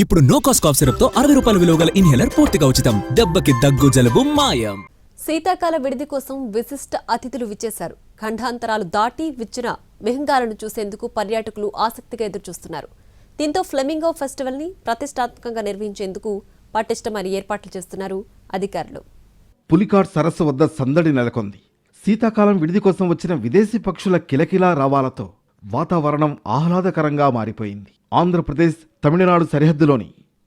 ఇప్పుడు no cost cough syrup తో 60 రూపాయల విలువ గల ఇన్హేలర్ పూర్తిగా ఉచితం. దెబ్బకి దగ్గు జలుబు మాయం. శీతాకాల విడిది కోసం విశిష్ట అతిథులు విచ్చేశారు. ఖండాంతరాలు దాటి విచ్చిన మెహంగాలను చూసేందుకు పర్యాటకులు ఆసక్తిగా ఎదురుచూస్తున్నారు. దీంతో ఫ్లెమింగో ఫెస్టివల్ ని ప్రతిష్టాత్మకంగా నిర్వహించేందుకు పటిష్టమైన ఏర్పాట్లు చేస్తున్నారు అధికారులు. పులికాట్ సరస్సు వద్ద సందడి నెలకొంది. శీతాకాలం విడిది కోసం వచ్చిన విదేశీ పక్షుల కిలకిలా రావాలతో వాతావరణం ఆహ్లాదకరంగా మారిపోయింది. ఆంధ్రప్రదేశ్ తమిళనాడు సరిహద్దులోని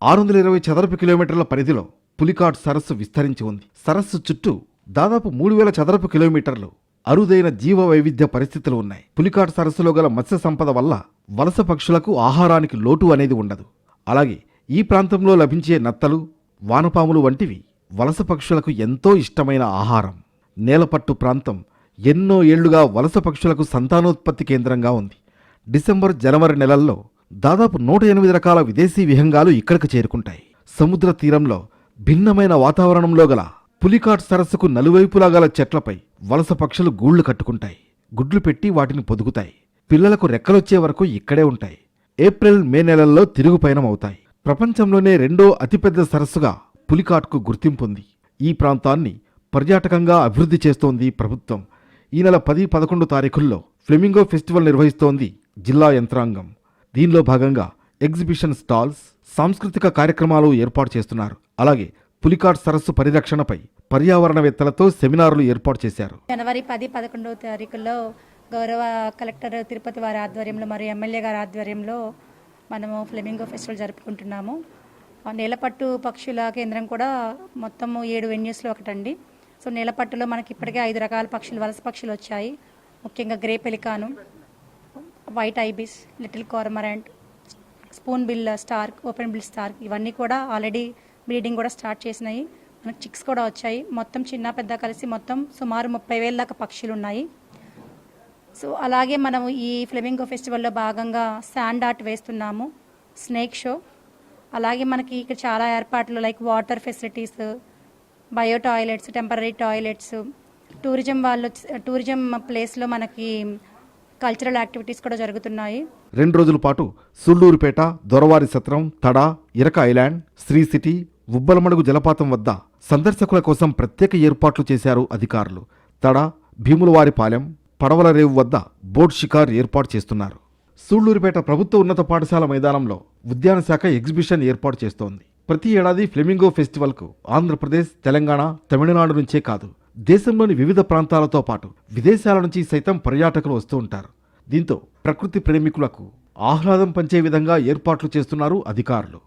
620 చదరపు కిలోమీటర్ల పరిధిలో పులికాట్ సరస్సు విస్తరించి ఉంది. సరస్సు చుట్టూ దాదాపు 3000 చదరపు కిలోమీటర్లు అరుదైన జీవ వైవిధ్య పరిస్థితులు ఉన్నాయి. పులికాట్ సరస్సులో గల మత్స్య సంపద వల్ల వలస పక్షులకు ఆహారానికి లోటు అనేది ఉండదు. అలాగే ఈ ప్రాంతంలో లభించే నత్తలు, వానపాములు వంటివి వలస పక్షులకు ఎంతో ఇష్టమైన ఆహారం. నేలపట్టు ప్రాంతం ఎన్నో ఏళ్లుగా వలస పక్షులకు సంతానోత్పత్తి కేంద్రంగా ఉంది. డిసెంబర్, జనవరి నెలల్లో దాదాపు 108 రకాల విదేశీ విహంగాలు ఇక్కడికి చేరుకుంటాయి. సముద్ర తీరంలో భిన్నమైన వాతావరణంలో గల పులికాట్ సరస్సుకు నలువైపులా గల చెట్లపై వలస పక్షులు గూళ్లు కట్టుకుంటాయి. గుడ్లు పెట్టి వాటిని పొదుగుతాయి. పిల్లలకు రెక్కలొచ్చే వరకు ఇక్కడే ఉంటాయి. ఏప్రిల్, మే నెలల్లో తిరుగు పయనం అవుతాయి. ప్రపంచంలోనే రెండో అతిపెద్ద సరస్సుగా పులికాట్కు గుర్తింపుంది. ఈ ప్రాంతాన్ని పర్యాటకంగా అభివృద్ధి చేస్తోంది ప్రభుత్వం. ఈ నెల 10, 11 తారీఖుల్లో ఫ్లెమింగో ఫెస్టివల్ నిర్వహిస్తోంది జిల్లా యంత్రాంగం. దీనిలో భాగంగా ఎగ్జిబిషన్ స్టాల్స్, సాంస్కృతిక కార్యక్రమాలు ఏర్పాటు చేస్తున్నారు. అలాగే పులికాట్ సరస్సు పరిరక్షణపై పర్యావరణవేత్తలతో సెమినార్లు ఏర్పాటు చేశారు. జనవరి 10, 11 తారీఖుల్లో గౌరవ కలెక్టర్ తిరుపతి వారి ఆధ్వర్యంలో మరియు ఎమ్మెల్యే గారి ఆధ్వర్యంలో మనము ఫ్లెమింగో ఫెస్టివల్ జరుపుకుంటున్నాము. నేలపట్టు పక్షుల కేంద్రం కూడా మొత్తం 7 వెన్యూస్లో ఒకటండి. సో నేలపట్టులో మనకి ఇప్పటికే 5 రకాల పక్షులు, వలస పక్షులు వచ్చాయి. ముఖ్యంగా grey pelican, white ibis, little cormorant, spoonbill stork, openbill stork ఇవన్నీ కూడా ఆల్రెడీ బ్రీడింగ్ కూడా స్టార్ట్ చేసినాయి. మనకు చిక్స్ కూడా వచ్చాయి. మొత్తం చిన్న పెద్ద కలిసి మొత్తం సుమారు 30,000 దాకా పక్షులు ఉన్నాయి. సో అలాగే మనం ఈ ఫ్లెమింగో ఫెస్టివల్లో భాగంగా శాండ్ ఆర్ట్ వేస్తున్నాము, స్నేక్ షో, అలాగే మనకి ఇక్కడ చాలా ఏర్పాట్లు like water facilities, bio toilets, temporary toilets, tourism ప్లేస్లో మనకి కల్చరల్ యాక్టివిటీస్ కూడా జరుగుతున్నాయి. 2 రోజుల పాటు సుళ్లూరుపేట, దొరవారి సత్రం, తడ, ఇరక ఐలాండ్, శ్రీ సిటీ, ఉబ్బలమడుగు జలపాతం వద్ద సందర్శకుల కోసం ప్రత్యేక ఏర్పాట్లు చేశారు అధికారులు. తడ, భీములవారిపాలెం, పడవల రేవు వద్ద బోట్ షికార్ ఏర్పాటు చేస్తున్నారు. సూళ్లూరుపేట ప్రభుత్వ ఉన్నత పాఠశాల మైదానంలో ఉద్యాన శాఖ ఎగ్జిబిషన్ ఏర్పాటు చేస్తోంది. ప్రతి ఏడాది ఫ్లెమింగో ఫెస్టివల్కు ఆంధ్రప్రదేశ్, తెలంగాణ, తమిళనాడు నుంచే కాదు, దేశంలోని వివిధ ప్రాంతాలతో పాటు విదేశాల నుంచి సైతం పర్యాటకులు వస్తూ ఉంటారు. దీంతో ప్రకృతి ప్రేమికులకు ఆహ్లాదం పంచే విధంగా ఏర్పాట్లు చేస్తున్నారు అధికారులు.